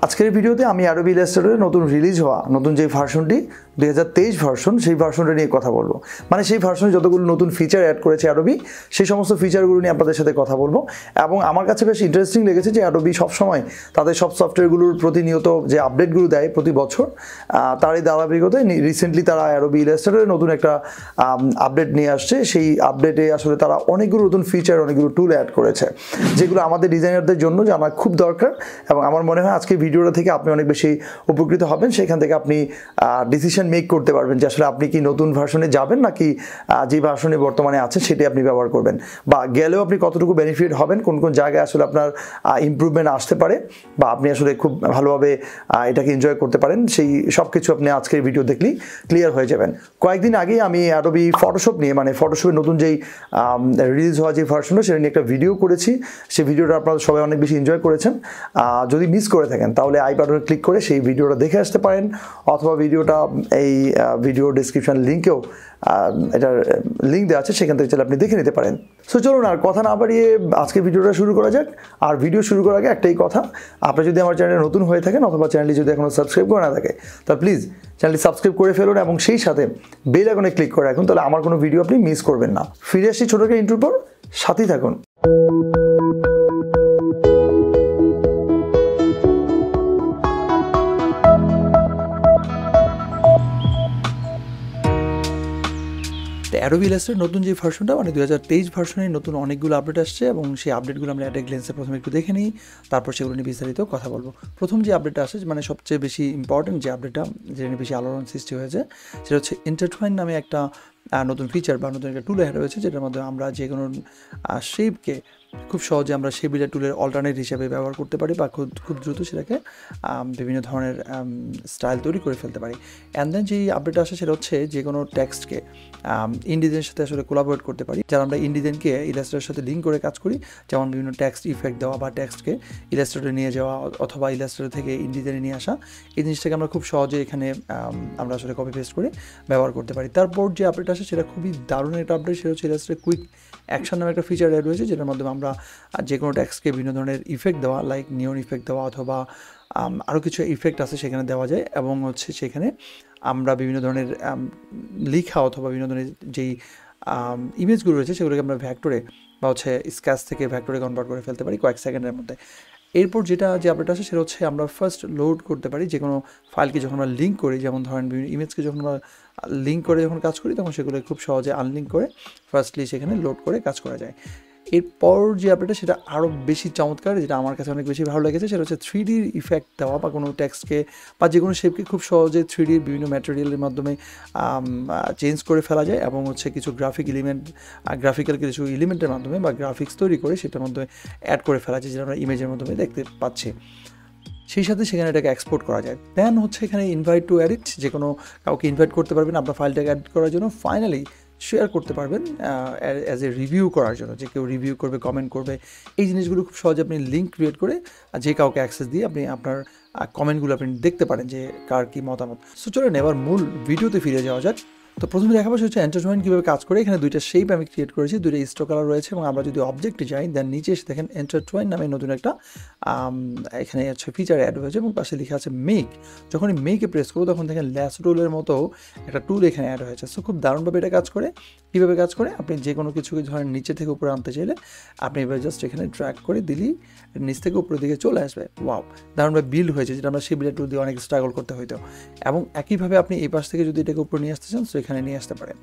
আজকের ভিডিওতে আমি Adobe Illustrator নতুন রিলিজ হওয়া নতুন যে ভার্সনটি 2023 ভার্সন সেই ভার্সনটা নিয়ে কথা বলবো। মানে সেই ভার্সনে যতগুলো নতুন ফিচার অ্যাড করেছে Adobe সেই সমস্ত ফিচারগুলো নিয়ে আপনাদের সাথে কথা বলবো। এবং আমার কাছে বেশ ইন্টারেস্টিং লেগেছে যে Adobe সবসময় তাদের সব সফটওয়্যারগুলোর প্রতিনিয়ত যে আপডেটগুলো দেয় প্রতি বছর, তারই ধারাবাহিকতায় রিসেন্টলি তারা Adobe Illustrator নতুন একটা আপডেট নিয়ে আসছে। সেই আপডেটে আসলে তারা অনেকগুলো নতুন ফিচার, অনেকগুলো টুল অ্যাড করেছে যেগুলো আমাদের ডিজাইনারদের জন্য জানা খুব দরকার। এবং আমার মনে হয় আজকে ভিডিওটা থেকে আপনি অনেক বেশি উপকৃত হবেন। সেখান থেকে আপনি ডিসিশন মেক করতে পারবেন যে আসলে আপনি কি নতুন ভার্সনে যাবেন নাকি যে ভার্সনে বর্তমানে আছে সেটাই আপনি ব্যবহার করবেন, বা গেলেও আপনি কতটুকু বেনিফিট হবেন, কোন কোন জায়গায় আসলে আপনার ইমপ্রুভমেন্ট আসতে পারে, বা আপনি আসলে খুব ভালোভাবে এটাকে এনজয় করতে পারেন। সেই সব কিছু আপনি আজকের ভিডিও দেখলেই ক্লিয়ার হয়ে যাবেন। কয়েকদিন আগেই আমি Adobe ফটোশপ নিয়ে, মানে ফটোশপের নতুন যেই রিলিজ হওয়া যে ভার্সনটা সেটা নিয়ে একটা ভিডিও করেছি। সেই ভিডিওটা আপনারা সবাই অনেক বেশি এনজয় করেছেন। যদি মিস করে থাকেন তাহলে আই বাটনে ক্লিক করে সেই ভিডিওটা দেখে আসতে পারেন, অথবা ভিডিওটা এই ভিডিও ডেসক্রিপশন লিঙ্কেও এটার লিঙ্ক দেওয়া আছে, সেখান থেকে চাইলে আপনি দেখে নিতে পারেন। সো চলুন আর কথা না বাড়িয়ে আজকে ভিডিওটা শুরু করা যাক। আর ভিডিও শুরু করার আগে একটাই কথা, আপনি যদি আমার চ্যানেলে নতুন হয়ে থাকেন অথবা চ্যানেলটি যদি এখনও সাবস্ক্রাইব করে না থাকে তাহলে প্লিজ চ্যানেলটি সাবস্ক্রাইব করে ফেলুন এবং সেই সাথে বেল আইকনে ক্লিক করে রাখুন, তাহলে আমার কোনো ভিডিও আপনি মিস করবেন না। ফিরে আসছি ছোট একটা ইন্ট্রোর পর, সাথেই থাকুন। Adobe Illustrator নতুন যে ভার্সনটা, মানে 2023 ভার্সনের নতুন অনেকগুলো আপডেট আসছে এবং সেই আপডেটগুলো আমরা অ্যাট এ গ্লেন্সে প্রথমে একটু দেখে নিই, তারপর সেগুলো নিয়ে বিস্তারিত কথা বলবো। প্রথম যে আপডেটটা আসে, মানে সবচেয়ে বেশি ইম্পর্টেন্ট যে আপডেটটা, যেটা নিয়ে বেশি আলোড়ন সৃষ্টি হয়েছে, সেটা হচ্ছে Intertwine নামে একটা নতুন ফিচার বা নতুন একটা টুল অ্যাড হয়েছে, যেটার মধ্যে আমরা যে কোনো শেপকে খুব সহজে আমরা সেই বিল্ডার টুলের অল্টারনেট হিসেবে ব্যবহার করতে পারি, বা খুব দ্রুত সেটাকে বিভিন্ন ধরনের স্টাইল তৈরি করে ফেলতে পারি। অ্যান্ড দেন যেই আপডেট আসে সেটা হচ্ছে যে কোনো টেক্সটকে ইনডিজাইনের সাথে আসলে কোলাবোরেট করতে পারি। যারা আমরা ইনডিজাইনকে ইলাস্ট্রেটরের সাথে লিঙ্ক করে কাজ করি, যেমন বিভিন্ন টেক্সট ইফেক্ট দেওয়া বা টেক্সটকে ইলাস্ট্রেটরে নিয়ে যাওয়া অথবা ইলাস্ট্রেটর থেকে ইনডিজাইনে নিয়ে আসা, এই জিনিসটাকে আমরা খুব সহজে এখানে আমরা আসলে কপি পেস্ট করে ব্যবহার করতে পারি। তারপর যে আপডেট আসে সেটা খুবই দারুণ একটা আপডেট, সেটা হচ্ছে ইলাস্ট্রেটর কুইক অ্যাকশন নামে একটা ফিচার অ্যাড রয়েছে, যেটার মাধ্যমে আমরা যে কোনো টেক্সটকে বিভিন্ন ধরনের ইফেক্ট দেওয়া, লাইক নিয়ন ইফেক্ট দেওয়া অথবা আরও কিছু ইফেক্ট আছে সেখানে দেওয়া যায়, এবং হচ্ছে সেখানে আমরা বিভিন্ন ধরনের লেখা অথবা বিভিন্ন ধরনের যেই ইমেজগুলো রয়েছে সেগুলোকে আমরা ভ্যাক্টরে বা হচ্ছে স্ক্যাচ থেকে ভ্যাক্টরে কনভার্ট করে ফেলতে পারি কয়েক সেকেন্ডের মধ্যে। এরপর যে আপডেট আছে সেটা হচ্ছে আমরা ফার্স্ট লোড করতে পারি যে কোনো ফাইলকে যখন আমরা লিঙ্ক করি, যেমন ধরেন বিভিন্ন ইমেজকে যখন আমরা লিঙ্ক করে যখন কাজ করি তখন সেগুলো খুব সহজে আনলিঙ্ক করে ফার্স্টলি সেখানে লোড করে কাজ করা যায়। এরপর যে আপডেটটা সেটা আরও বেশি চমৎকার, যেটা আমার কাছে অনেক বেশি ভালো লেগেছে, সেটা হচ্ছে 3D ইফেক্ট দেওয়া, বা কোনো টেক্সটকে বা যে কোনো শেপকে খুব সহজে 3D বিভিন্ন ম্যাটেরিয়ালের মাধ্যমে চেঞ্জ করে ফেলা যায়, এবং হচ্ছে কিছু গ্রাফিক্যাল কিছু এলিমেন্টের মাধ্যমে বা গ্রাফিক্স তৈরি করে সেটার মধ্যে অ্যাড করে ফেলা যায়, যেটা আমরা ইমেজের মাধ্যমে দেখতে পাচ্ছি। সেই সাথে সেখানে এটাকে এক্সপোর্ট করা যায়। দেন হচ্ছে এখানে ইনভাইট টু এডিট, যে কোনো কাউকে ইনভাইট করতে পারবেন আপনার ফাইলটাকে এডিট করার জন্য, ফাইনালি শেয়ার করতে পারবেন অ্যাজ এ রিভিউ করার জন্য, যে কেউ রিভিউ করবে, কমেন্ট করবে, এই জিনিসগুলো খুব সহজে আপনি লিঙ্ক ক্রিয়েট করে যে কাউকে অ্যাক্সেস দিয়ে আপনি আপনার কমেন্টগুলো আপনি দেখতে পারেন যে কার কী মতামত। সো চলুন এবার মূল ভিডিওতে ফিরে যাওয়া যাক। তো প্রথমে দেখাবো হচ্ছে Intertwine কীভাবে কাজ করে। এখানে দুইটা শেপ আমি ক্রিয়েট করেছি, দুইটা স্ট্রোক কালার রয়েছে, এবং আমরা যদি অবজেক্টে যাই দেন নিচে এসে দেখেন Intertwine নামে নতুন একটা এখানে হচ্ছে ফিচার অ্যাড হয়েছে, এবং পাশে লেখা আছে মেক। যখনই মেকে প্রেস করবো তখন দেখেন ল্যাস টুলের মতো একটা টুল এখানে অ্যাড হয়েছে। সো খুব দারুণভাবে এটা কাজ করে। কীভাবে কাজ করে, আপনি যে কোনো কিছুকে ধরেন নিচে থেকে উপরে আনতে চাইলে আপনি এবার জাস্ট এখানে ড্র্যাগ করে দিলেই নিচ থেকে উপরের দিকে চলে আসবে। ওয়াও, দারুণভাবে বিল্ড হয়েছে, যেটা আমরা সেই বিল্ডার টুল দিয়ে অনেক স্ট্রাগল করতে হইতো। এবং একইভাবে আপনি এই পাশ থেকে যদি এটাকে উপরে নিয়ে আসতে চান, সো এখানে নিয়ে আসতে পারেন।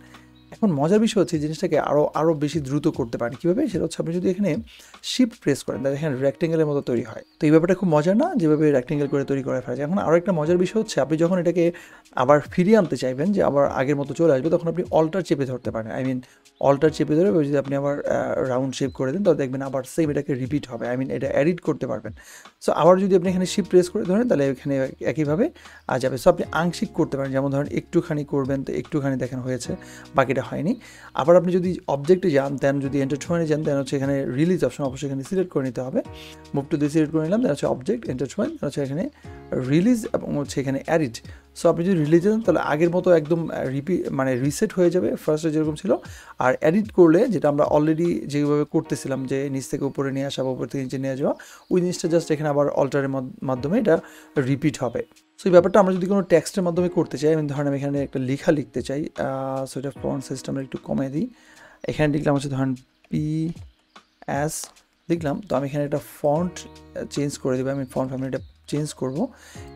এখন মজার বিষয় হচ্ছে জিনিসটাকে আরও বেশি দ্রুত করতে পারেন। কীভাবে, সেটা হচ্ছে আপনি যদি এখানে শিফট প্রেস করেন তাহলে এখানে রেক্টেঙ্গেলের মতো তৈরি হয়। তো এই ব্যাপারটা খুব মজার না, যেভাবে রেক্টেঙ্গেল করে তৈরি করা ফেলা যায়। এখন আরও একটা মজার বিষয় হচ্ছে আপনি যখন এটাকে আবার ফিরিয়ে আনতে চাইবেন, যে আবার আগের মতো চলে আসবে, তখন আপনি অল্টার চেপে ধরতে পারেন। অল্টার চেপে ধরে যদি আপনি আবার রাউন্ড শেপ করে দেন তাহলে দেখবেন আবার সেম এটাকে রিপিট হবে, এটা এডিট করতে পারবেন। সো আবার যদি আপনি এখানে শিফট প্রেস করে ধরেন তাহলে এখানে একইভাবে যাবে। সো আপনি আংশিক করতে পারেন, যেমন ধরেন একটুখানি করবেন তো একটুখানি দেখেন হয়েছে, বাকিটা হয়নি। আবার আপনি যদি অবজেক্টে যান, দেন যদি Intertwine যান, দেন হচ্ছে এখানে রিলিজ অপশন অবশ্যই এখানে সিলেক্ট করে নিতে হবে। মুভ টু দিয়ে সিলেক্ট করে নিলাম, দেন হচ্ছে অবজেক্ট Intertwine, হচ্ছে এখানে রিলিজ এবং হচ্ছে এখানে এডিট। সো আপনি যদি রিলিজ দেন তাহলে আগের মতো একদম মানে রিসেট হয়ে যাবে ফার্স্টে যেরকম ছিল। আর এডিট করলে যেটা আমরা অলরেডি যেভাবে করতেছিলাম যে নিচ থেকে উপরে নিয়ে আসা বা উপর থেকে নিচে নিয়ে যাওয়া, ওই জিনিসটা জাস্ট এখানে আবার অল্টারের মাধ্যমে এটা রিপিট হবে। সো এই ব্যাপারটা আমরা যদি কোনো টেক্সটের মাধ্যমে করতে চাই, আমি ধরেন আমি এখানে একটা লেখা লিখতে চাই, সো এটা ফন্ট সিস্টেমটা একটু কমে দিই। এখানে লিখলাম হচ্ছে ধরেন PS লিখলাম, তো আমি এখানে একটা ফন্ট চেঞ্জ করে দেবো, আমি ফন্ট ফ্যামিলিটা চেঞ্জ করব।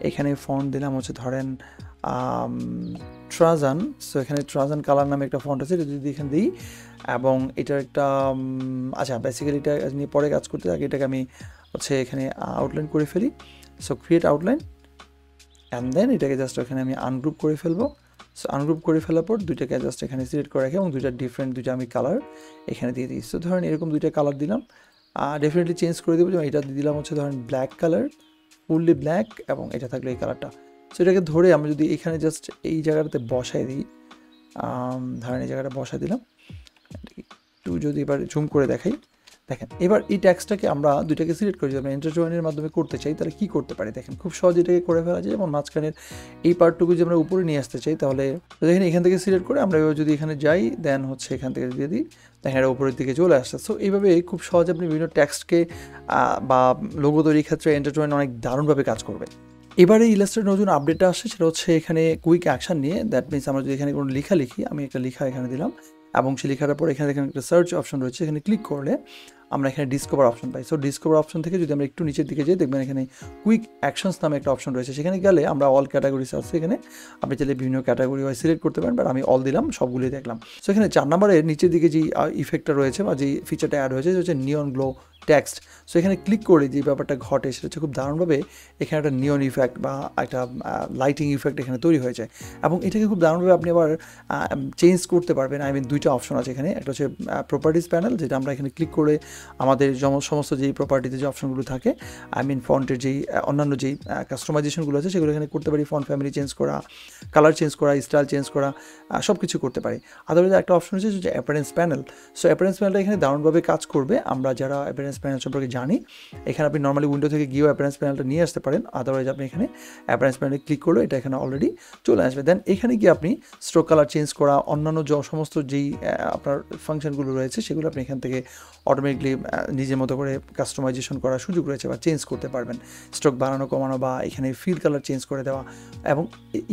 এখানে ফন্ট দিলাম হচ্ছে ধরেন ট্রাজান। সো এখানে ট্রাজান কালার নামে একটা ফন্ট আছে, এটা যদি এখানে দিই এবং এটার একটা আচ্ছা বেসিক্যালি এটা নিয়ে পরে কাজ করতে আগে এটাকে আমি হচ্ছে এখানে আউটলাইন করে ফেলি। So create outline and then এটাকে জাস্ট এখানে আমি আনগ্রুপ করে ফেলবো। সো আনগ্রুপ করে ফেলার পর দুইটাকে জাস্ট এখানে সিলেক্ট করে রাখি এবং দুইটা আমি কালার এখানে দিয়ে দিই। সো ধরেন এরকম দুইটা কালার দিলাম, ডেফিনেটলি চেঞ্জ করে দেবো। যেমন এটা দিয়ে দিলাম হচ্ছে ধরেন ব্ল্যাক কালার, ফুললি ব্ল্যাক, এবং এটা থাকলো এই কালারটা। সো এটাকে ধরে আমি যদি এখানে জাস্ট এই জায়গাটাতে বসাই দিই, ধরেন এই জায়গাটা বসাই দিলাম, একটু যদি এবার জুম করে দেখাই, দেখেন এবার এই ট্যাক্সটাকে আমরা দুইটাকে সিলেক্ট করি। যদি আমরা ইন্টারজয়েনের মাধ্যমে করতে চাই তাহলে কী করতে পারি, দেখেন খুব সহজে এটাকে করে ফেলা যায়। যেমন মাঝখানের এই পার্টটুকু যদি আমরা উপরে নিয়ে আসতে চাই তাহলে দেখেন এখান থেকে সিলেক্ট করে আমরা এবার যদি এখানে যাই দেন হচ্ছে এখান থেকে দিয়ে দিই, দেখেন এটা উপরের দিকে চলে আসছে। সো এইভাবে খুব সহজে আপনি বিভিন্ন ট্যাক্সকে বা লোগো তৈরির ক্ষেত্রে ইন্টারজয়েন অনেক দারুণভাবে কাজ করবে। এবারে ইলাস্ট্রেটর নতুন আপডেটটা আসছে, সেটা হচ্ছে এখানে কুইক অ্যাকশন নিয়ে। দ্যাট মিনস আমরা যদি এখানে কোনো লেখা লিখি, আমি একটা লেখা এখানে দিলাম এবং সেই লেখাটার পর এখানে দেখেন একটা সার্চ অপশন রয়েছে, এখানে ক্লিক করলে আমরা এখানে ডিসকভার অপশন পাই। সো ডিসকভার অপশন থেকে যদি আমরা একটু নিচের দিকে যাই দেখবেন এখানে কুইক অ্যাকশনস নামে একটা অপশন রয়েছে। সেখানে গেলে আমরা অল ক্যাটাগরিজ আছে, এখানে আপনি চাইলে বিভিন্ন ক্যাটাগরি ওয়াইজ সিলেক্ট করতে পারেন, বাট আমি অল দিলাম, সবগুলোই দেখলাম। সো এখানে 4 নম্বরের নিচের দিকে যে ইফেক্টটা রয়েছে বা যে ফিচারটা অ্যাড হয়েছে সেটা হচ্ছে নিয়ন গ্লো টেক্সট। সো এখানে ক্লিক করে যে ব্যাপারটা ঘটে সেটা হচ্ছে খুব দারুণভাবে এখানে একটা নিয়ন ইফেক্ট বা একটা লাইটিং ইফেক্ট এখানে তৈরি হয়ে যায় এবং এটাকে খুব দারুণভাবে আপনি আবার চেঞ্জ করতে পারবেন। আই মিন দুইটা অপশন আছে এখানে, একটা হচ্ছে প্রপার্টিস প্যানেল, যেটা আমরা এখানে ক্লিক করে আমাদের সমস্ত যেই প্রপার্টিতে যে অপশনগুলো থাকে, আই মিন ফন্টের যেই অন্যান্য যেই কাস্টমাইজেশনগুলো আছে সেগুলো এখানে করতে পারি। ফন্ট ফ্যামিলি চেঞ্জ করা, কালার চেঞ্জ করা, স্টাইল চেঞ্জ করা, সব কিছু করতে পারি। আদারওয়াইজ একটা অপশন হচ্ছে যে অ্যাপারেন্স প্যানেল। সো অ্যাপারেন্স প্যানেলটা এখানে দারুণভাবে কাজ করবে। আমরা যারা অ্যাপারেন্স প্যানেল সম্পর্কে জানি, এখানে আপনি নর্মালি উইন্ডো থেকে গিয়েও অ্যাপারেন্স প্যানেলটা নিয়ে আসতে পারেন। আদারওয়াইজ আপনি এখানে অ্যাপারেন্স প্যানেলে ক্লিক করলে এটা এখানে অলরেডি চলে আসবে। দেন এখানে গিয়ে আপনি স্ট্রোক কালার চেঞ্জ করা, অন্যান্য সমস্ত যেই আপনার ফাংশনগুলো রয়েছে সেগুলো আপনি এখান থেকে অটোমেটিকলি নিজের মতো করে কাস্টমাইজেশন করার সুযোগ রয়েছে বা চেঞ্জ করতে পারবেন। স্ট্রোক বাড়ানো কমানো বা এখানে ফিল কালার চেঞ্জ করে দেওয়া, এবং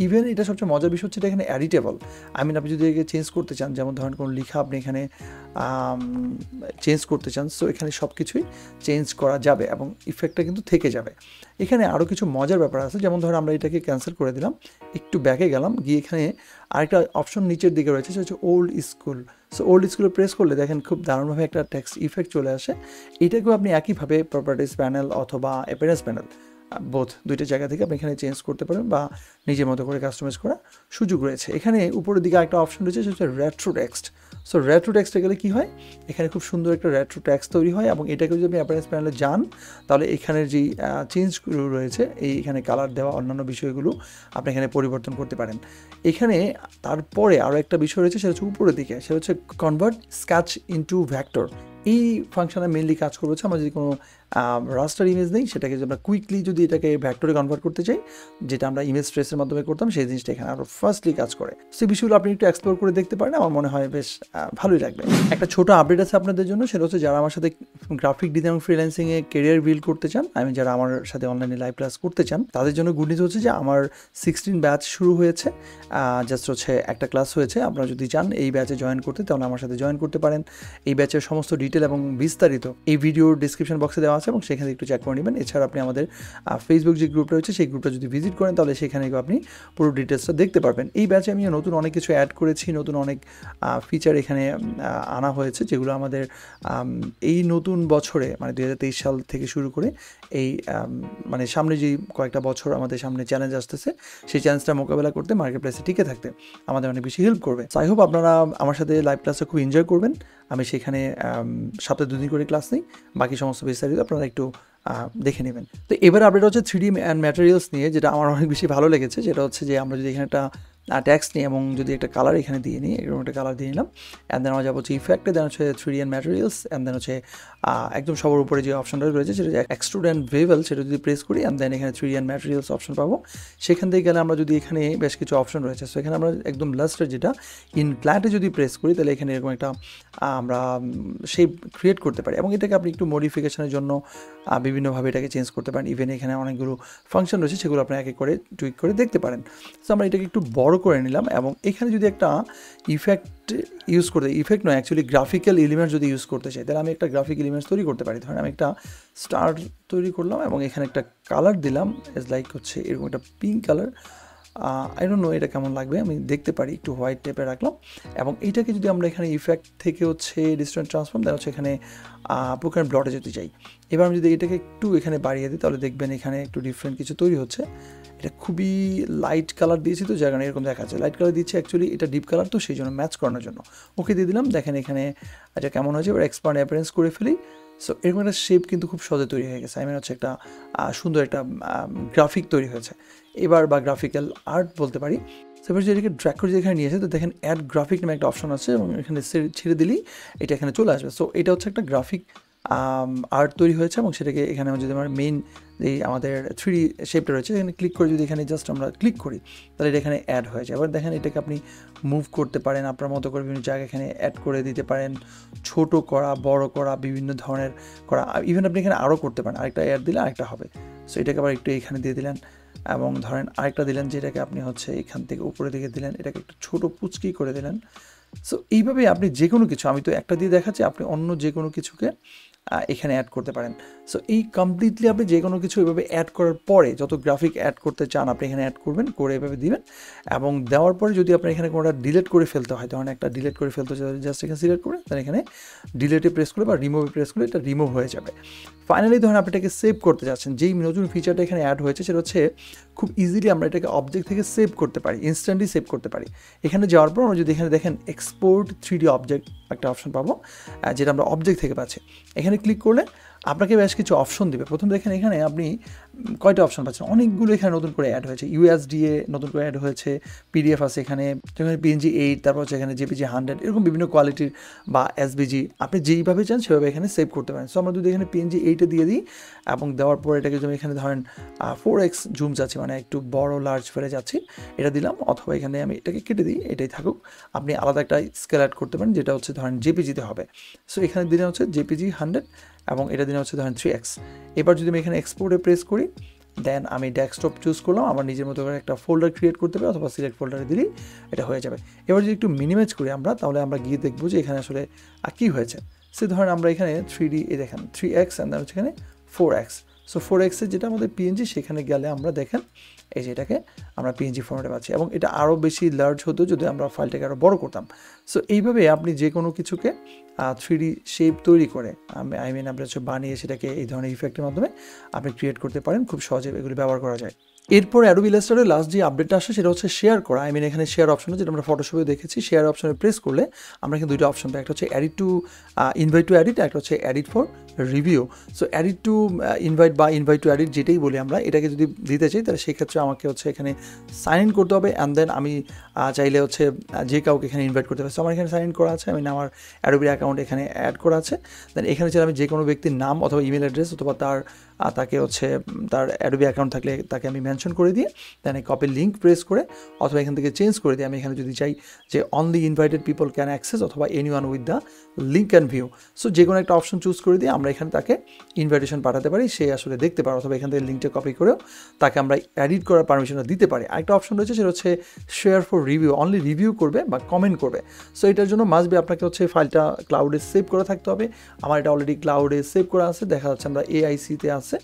ইভেন এটা সবচেয়ে মজার বিষয় হচ্ছে এটা এখানে এডিটেবল। আই মিন আপনি যদি একে চেঞ্জ করতে চান, যেমন ধরেন কোনো লেখা আপনি এখানে চেঞ্জ করতে চান, সো এখানে সব কিছুই চেঞ্জ করা যাবে এবং ইফেক্টটা কিন্তু থেকে যাবে। এখানে আরও কিছু মজার ব্যাপার আছে, যেমন ধরুন আমরা এটাকে ক্যান্সেল করে দিলাম, একটু ব্যাকে গেলাম, গিয়ে এখানে আরেকটা অপশন নিচের দিকে রয়েছে, সেটা হচ্ছে ওল্ড স্কুল। সো ওল্ড স্কুলে প্রেস করলে দেখেন খুব দারুণভাবে একটা টেক্সট ইফেক্ট চলে আসে। এটাকেও আপনি একইভাবে প্রপার্টিস প্যানেল অথবা অ্যাপিয়ারেন্স প্যানেল বোথ দুইটা জায়গা থেকে আপনি এখানে চেঞ্জ করতে পারেন বা নিজের মতো করে কাস্টমাইজ করার সুযোগ রয়েছে। এখানে উপরের দিকে একটা অপশন রয়েছে, সেটা হচ্ছে রেট্রো টেক্সট। সো রেট্রো টেক্সটে গেলে কী হয়, এখানে খুব সুন্দর একটা রেট্রো টেক্সট তৈরি হয় এবং এটাকে যদি আপনি অ্যাপিয়ারেন্স প্যানেলে যান তাহলে এখানের যেই চেঞ্জগুলো রয়েছে, এখানে কালার দেওয়া অন্যান্য বিষয়গুলো আপনি এখানে পরিবর্তন করতে পারেন। এখানে তারপরে আরও একটা বিষয় রয়েছে, সেটা হচ্ছে উপরের দিকে, সেটা হচ্ছে কনভার্ট স্কেচ ইনটু ভেক্টর। এই ফাংশনে মেনলি কাজ করবে হচ্ছে আমরা যদি কোনো রাস্টার ইমেজ নেই, সেটাকে যদি আমরা কুইকলি যদি এটাকে ভ্যাক্টরে কনভার্ট করতে চাই, যেটা আমরা ইমেজ ট্রেসের মাধ্যমে করতাম, সেই জিনিসটা এখানে আরও ফার্স্টলি কাজ করে। সেই বিষয়গুলো আপনি একটু এক্সপ্লোর করে দেখতে পারেন, আমার মনে হয় বেশ ভালোই লাগবে। একটা ছোটো আপডেট আছে আপনাদের জন্য, সেটা হচ্ছে যারা আমার সাথে গ্রাফিক ডিজাইন ফ্রিল্যান্সিংয়ে কেরিয়ার বিল্ড করতে চান, যারা আমার সাথে অনলাইনে লাইভ ক্লাস করতে চান, তাদের জন্য গুড নিউজ হচ্ছে যে আমার 16 ব্যাচ শুরু হয়েছে। জাস্ট হচ্ছে একটা ক্লাস হয়েছে। আপনারা যদি চান এই ব্যাচে জয়েন করতে, তাহলে আমার সাথে জয়েন করতে পারেন। এই ব্যাচের সমস্ত ডিটেল এবং বিস্তারিত এই ভিডিওর ডিসক্রিপশন বক্সে দেওয়া আছে এবং সেখানে একটু চেক করে নেবেন। এছাড়া আপনি আমাদের ফেসবুক যে গ্রুপটা রয়েছে, সেই গ্রুপটা যদি ভিজিট করেন তাহলে সেখানে আপনি পুরো ডিটেলসটা দেখতে পারবেন। এই ব্যাচে আমি নতুন অনেক কিছু অ্যাড করেছি, নতুন অনেক ফিচার এখানে আনা হয়েছে, যেগুলো আমাদের এই নতুন বছরে মানে 2023 সাল থেকে শুরু করে এই মানে সামনে যে কয়েকটা বছর আমাদের সামনে চ্যালেঞ্জ আসতেছে, সেই চ্যালেঞ্জটা মোকাবেলা করতে, মার্কেট প্লেসে টিকে থাকতে আমাদের অনেক বেশি হেল্প করবে। আই হোপ আপনারা আমার সাথে লাইভ ক্লাসে খুব এনজয় করবেন। আমি সেখানে সপ্তাহে 2 দিন করে ক্লাস নিই, বাকি সমস্ত বিস্তারিত আপনারা একটু দেখে নেবেন। তো এবার আপডেট হচ্ছে 3D অ্যান্ড ম্যাটেরিয়ালস নিয়ে, যেটা আমার অনেক বেশি ভালো লেগেছে। যেটা হচ্ছে যে আমরা যদি এখানে একটা ট্যাক্স নিই এবং যদি একটা কালার এখানে দিয়ে নিই, এরকম একটা কালার দিয়ে নিলাম। অ্যান্ড দেন আমরা যাবো হচ্ছে ইফেক্টে, দেন হচ্ছে 3D and materials, and then হচ্ছে একদম সবার উপরে যে অপশনটা রয়েছে সেটা হচ্ছে এক্সট্রুড অ্যান্ড ভেভেল, সেটা যদি প্রেস করি অ্যান্ড দেন এখানে 3D অ্যান্ড ম্যাটেরিয়ালস অপশন পাবো। সেখান থেকে গেলে আমরা যদি এখানে বেশ কিছু অপশন রয়েছে, সো এখানে আমরা একদম লাস্টের যেটা ইন প্ল্যাটে যদি প্রেস করি তাহলে এখানে এরকম একটা আমরা শেপ ক্রিয়েট করতে পারি, এবং এটাকে আপনি একটু মডিফিকেশনের জন্য বিভিন্নভাবে এটাকে চেঞ্জ করতে পারেন। ইভেন এখানে অনেকগুলো ফাংশন রয়েছে, সেগুলো আপনি একে করে টুইক করে দেখতে পারেন। সো আমরা এটাকে একটু বড় করে নিলাম, এবং এখানে যদি একটা ইফেক্ট ইউজ করতে, ইফেক্ট নয় অ্যাকচুয়ালি গ্রাফিক্যাল এলিমেন্ট যদি ইউজ করতে চাই, তাহলে আমি একটা গ্রাফিক এলিমেন্টস তৈরি করতে পারি। ধরেন আমি একটা স্টার তৈরি করলাম এবং এখানে একটা কালার দিলাম, এজ লাইক হচ্ছে এরকম একটা pink colour. I don't know এটা কেমন লাগবে, আমি দেখতে পারি, একটু হোয়াইট টাইপের রাখলাম। এবং এইটাকে যদি আমরা এখানে ইফেক্ট থেকে হচ্ছে ডিস্টেন্স ট্রান্সফর্ম, তাহলে হচ্ছে এখানে প্রোগ্রাম ব্লটে যেতে চাই। এবার আমি যদি এটাকে একটু এখানে বাড়িয়ে দিই, তাহলে দেখবেন এখানে একটু ডিফারেন্ট কিছু তৈরি হচ্ছে। এটা খুবই লাইট কালার দিয়েছি, তো যার কারণে এরকম দেখাচ্ছে। লাইট কালার দিচ্ছি অ্যাকচুয়ালি এটা ডিপ কালার, তো সেই জন্য ম্যাচ করানোর জন্য ওকে দিয়ে দিলাম। দেখেন এখানে এটা কেমন হয়েছে, এবার এক্সপান্ড অ্যাপিয়ারেন্স করে ফেলি। সো এরকম একটা শেপ কিন্তু খুব সহজে তৈরি হয়ে গেছে। আমি হচ্ছে একটা সুন্দর একটা গ্রাফিক তৈরি হয়েছে এবার, বা গ্রাফিক্যাল আর্ট বলতে পারি। এবার যদি এটাকে ড্র্যাগ করে যেখানে নিয়ে আসে, তো দেখেন অ্যাড গ্রাফিক নামে একটা অপশন আছে, এবং এখানে ছেড়ে দিলেই এটা এখানে চলে আসবে। সো এটা হচ্ছে একটা গ্রাফিক আর্ট তৈরি হয়েছে, এবং সেটাকে এখানে যদি আমার মেইন এই আমাদের 3D শেপটা রয়েছে এখানে ক্লিক করে যদি এখানে জাস্ট আমরা ক্লিক করি, তাহলে এটা এখানে অ্যাড হয়ে যায়। এবার দেখেন এটাকে আপনি মুভ করতে পারেন আপনার মতো করে, বিভিন্ন জায়গায় এখানে অ্যাড করে দিতে পারেন, ছোট করা, বড় করা, বিভিন্ন ধরনের করা। ইভেন আপনি এখানে আরও করতে পারেন, আরেকটা অ্যাড দিলে আরেকটা হবে। সো এটাকে আবার একটু এখানে দিয়ে দিলেন, এবং ধরেন আরেকটা দিলেন যেটাকে আপনি হচ্ছে এখান থেকে উপরে দিকে দিলেন, এটাকে একটু ছোটো পুচকি করে দিলেন। সো এইভাবে আপনি যে কোনো কিছু, আমি তো একটা দিয়ে দেখাচ্ছি, আপনি অন্য যে কোনো কিছুকে এখানে অ্যাড করতে পারেন। সো এই কমপ্লিটলি আপনি যে কোনো কিছু এভাবে অ্যাড করার পরে, যত গ্রাফিক অ্যাড করতে চান আপনি এখানে অ্যাড করবেন, করে এভাবে দিবেন। এবং দেওয়ার পরে যদি আপনার এখানে কোনোটা ডিলিট করে ফেলতে হয়, ধরেন একটা ডিলিট করে ফেলতে হয়, জাস্ট এখানে সিলেক্ট করে তাহলে এখানে ডিলিটে প্রেস করে বা রিমুভে প্রেস করে এটা রিমুভ হয়ে যাবে। ফাইনালি ধরেন আপনি এটাকে সেভ করতে যাচ্ছেন, যেই নতুন ফিচারটা এখানে অ্যাড হয়েছে সেটা হচ্ছে খুব ইজিলি আমরা এটাকে অবজেক্ট থেকে সেভ করতে পারি, ইনস্ট্যান্টলি সেভ করতে পারি। এখানে যাওয়ার পর আমরা যদি এখানে দেখেন এক্সপোর্ট 3D অবজেক্ট একটা অপশন পাবো, যেটা আমরা অবজেক্ট থেকে পাচ্ছি। এখানে ক্লিক করলে আপনাকে বেশ কিছু অপশন দিবে। প্রথম দেখেন এখানে আপনি কয়টা অপশন পাচ্ছেন, অনেকগুলো এখানে নতুন করে অ্যাড হয়েছে। USDA নতুন করে অ্যাড হয়েছে, PDF আছে এখানে, PNG 8, তারপর হচ্ছে এখানে JPG 100, এরকম বিভিন্ন কোয়ালিটির বা SVG আপনি যেইভাবে চান সেভাবে এখানে সেভ করতে পারেন। সো আমরা যদি এখানে PNG 8-এ দিয়ে দিই এবং দেওয়ার পর এটাকে যদি এখানে ধরেন 4x জুম যাচ্ছি, মানে একটু বড় লার্জ ফেলে যাচ্ছি, এটা দিলাম, অথবা এখানে আমি এটাকে কেটে দিই, এটাই থাকুক। আপনি আলাদা একটা স্কেল অ্যাড করতে পারেন, যেটা হচ্ছে ধরেন JPG-তে হবে। সো এখানে দিলে হচ্ছে JPG 100 এবং এটা দিনে হচ্ছে ধরেন 3x। এবার যদি আমি এখানে এক্সপোর্টে প্রেস করি, দেন আমি ডেস্কটপ চুজ করলাম, আমার নিজের মতো করে একটা ফোল্ডার ক্রিয়েট করতে পারি, অথবা সিলেক্ট ফোল্ডারে দিলেই এটা হয়ে যাবে। এবার যদি একটু মিনিমাইজ করি আমরা, তাহলে আমরা গিয়ে দেখবো যে এখানে আসলে কী হয়েছে। সে ধরেন আমরা এখানে 3D দেখেন 3x অ্যান্ড দেন হচ্ছে এখানে 4x। সো 4x-এর যেটা আমাদের PNG, সেখানে গেলে আমরা দেখেন এই যে এটাকে আমরা PNG ফরম্যাটে পাচ্ছি, এবং এটা আরও বেশি লার্জ হতো যদি আমরা ফাইলটাকে আরও বড় করতাম। সো এইভাবে আপনি যে কোনো কিছুকে 3D শেপ তৈরি করে আই মিন আপনি হচ্ছে বানিয়ে সেটাকে এই ধরনের ইফেক্টের মাধ্যমে আপনি ক্রিয়েট করতে পারেন, খুব সহজে এগুলি ব্যবহার করা যায়। এরপর অ্যাডোবি ইলাস্ট্রেটরের লাস্ট যে আপডেটটা আসে সেটা হচ্ছে শেয়ার করা। আই মিন এখানে শেয়ার অপশন, যেটা আমরা ফটোশপে দেখেছি, শেয়ার অপশনে প্রেস করলে আমরা এখানে দুইটা অপশন পাই, একটা হচ্ছে edit to invite to edit, একটা হচ্ছে edit for review. So edit to invite বা ইনভাইট টু এডিট যেটাই বলি আমরা, এটাকে যদি দিতে চাই তাহলে সেক্ষেত্রে আমাকে হচ্ছে এখানে সাইন ইন করতে হবে, অ্যান্ড দেন আমি চাইলে হচ্ছে যে কাউকে এখানে ইনভাইট করতে পারি। সো আমার এখানে সাইন ইন করা আছে, আমি আমার অ্যাডোবির অ্যাকাউন্ট এখানে অ্যাড করা আছে। দেন এখানে চাইলে আমি যে কোনো ব্যক্তির নাম অথবা ইমেল অ্যাড্রেস অথবা তাকে হচ্ছে তার অ্যাডোবি অ্যাকাউন্ট থাকলে তাকে আমি মেনশন করে দিয়ে দেন এই কপির লিঙ্ক প্রেস করে অথবা এখান থেকে চেঞ্জ করে দিই। আমি এখানে যদি চাই যে only invited people can access অথবা anyone with the link and view, so যে কোনো একটা অপশন চুজ করে দিয়ে আমরা এখানে তাকে ইনভাইটেশন পাঠাতে পারি, সে আসলে দেখতে পারে, অথবা এখান থেকে লিঙ্কটা কপি করেও তাকে আমরা এডিট করার পারমিশনটা দিতে পারি। আরেকটা অপশন রয়েছে সেটা হচ্ছে share for review, only review করবে বা কমেন্ট করবে। সো এটার জন্য মাস্ট বি আপনাকে হচ্ছে ফাইলটা ক্লাউডে সেভ করা থাকতে হবে। আমার এটা অলরেডি ক্লাউডে সেভ করা আছে, দেখা যাচ্ছে আমরা AIC-তে আছে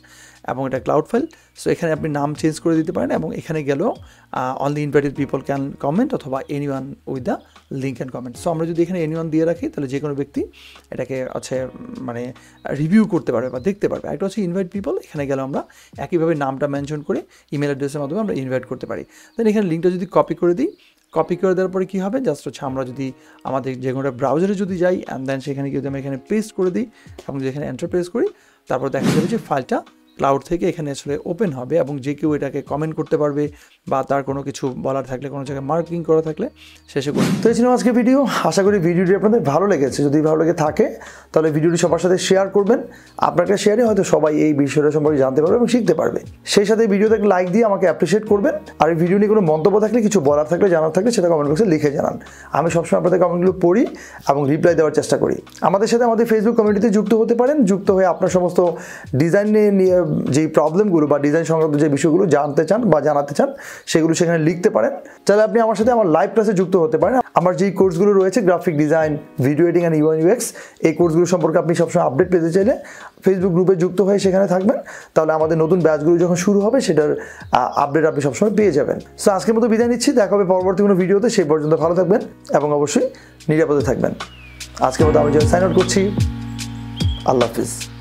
এবং এটা ক্লাউড ফাইল। সো এখানে আপনি নাম চেঞ্জ করে দিতে পারেন, এবং এখানে গেলেও only invited people can comment অথবা anyone with the link and comment. So আমরা যদি এখানে এনিওয়ান দিয়ে রাখি তাহলে যে কোনো ব্যক্তি এটাকে হচ্ছে মানে রিভিউ করতে পারবে বা দেখতে পারবে। একটা হচ্ছে ইনভাইট পিপল, এখানে গেলে আমরা একইভাবে নামটা মেনশন করে ইমেল অ্যাড্রেসের মাধ্যমে আমরা ইনভাইট করতে পারি। দেন এখানে লিঙ্কটা যদি কপি করে দিই, কপি করে দেওয়ার পরে কী হবে, জাস্ট হচ্ছে আমরা যদি আমাদের যে কোনো ব্রাউজারে যদি যাই অ্যান্ড দেন সেখানে যদি আমরা এখানে পেস্ট করে দিই এবং যেখানে এন্টার প্রেস করি, তারপর দেখা যাবে যে ফাইলটা ক্লাউড থেকে এখানে আসলে ওপেন হবে এবং যে কেউ এটাকে কমেন্ট করতে পারবে বা তার কোনো কিছু বলার থাকলে, কোনো জায়গায় মার্কিং করা থাকলে শেষে করবে। তো এই ছিল আজকে ভিডিও। আশা করি ভিডিওটি আপনাদের ভালো লেগেছে। যদি ভালো লেগে থাকে তাহলে ভিডিওটি সবার সাথে শেয়ার করবেন। আপনার একটা শেয়ারে হয়তো সবাই এই বিষয়টা সম্পর্কে জানতে পারবে এবং শিখতে পারবে। সেই সাথে ভিডিওতে লাইক দিয়ে আমাকে অ্যাপ্রিসিয়েট করবেন। আর এই ভিডিও নিয়ে কোনো মন্তব্য থাকলে, কিছু বলার থাকলে, জানার থাকলে সেটা কমেন্ট বক্সে লিখে জানান। আমি সবসময় আপনাদের কমেন্টগুলো পড়ি এবং রিপ্লাই দেওয়ার চেষ্টা করি। আমাদের সাথে আমাদের ফেসবুক কমিউনিটিতে যুক্ত হতে পারেন। যুক্ত হয়ে আপনার সমস্ত ডিজাইন নিয়ে যেই প্রবলেমগুলো বা ডিজাইন সংক্রান্ত যে বিষয়গুলো জানতে চান বা জানাতে চান সেগুলো সেখানে লিখতে পারেন। তাহলে আপনি আমার সাথে আমার লাইভ ক্লাসে যুক্ত হতে পারেন। আমার যেই কোর্সগুলো রয়েছে graphic design, video editing and UI UX, এই কোর্সগুলো সম্পর্কে আপনি সবসময় আপডেট পেতে চাইলে ফেসবুক গ্রুপে যুক্ত হয়ে সেখানে থাকবেন। তাহলে আমাদের নতুন ব্যাচগুলো যখন শুরু হবে সেটার আপডেট আপনি সবসময় পেয়ে যাবেন। সো আজকের মতো বিদায় নিচ্ছি। দেখা হবে পরবর্তী কোনো ভিডিওতে। সেই পর্যন্ত ভালো থাকবেন এবং অবশ্যই নিরাপদে থাকবেন। আজকের মতো আমি সাইন আউট করছি। আল্লাহ হাফিজ।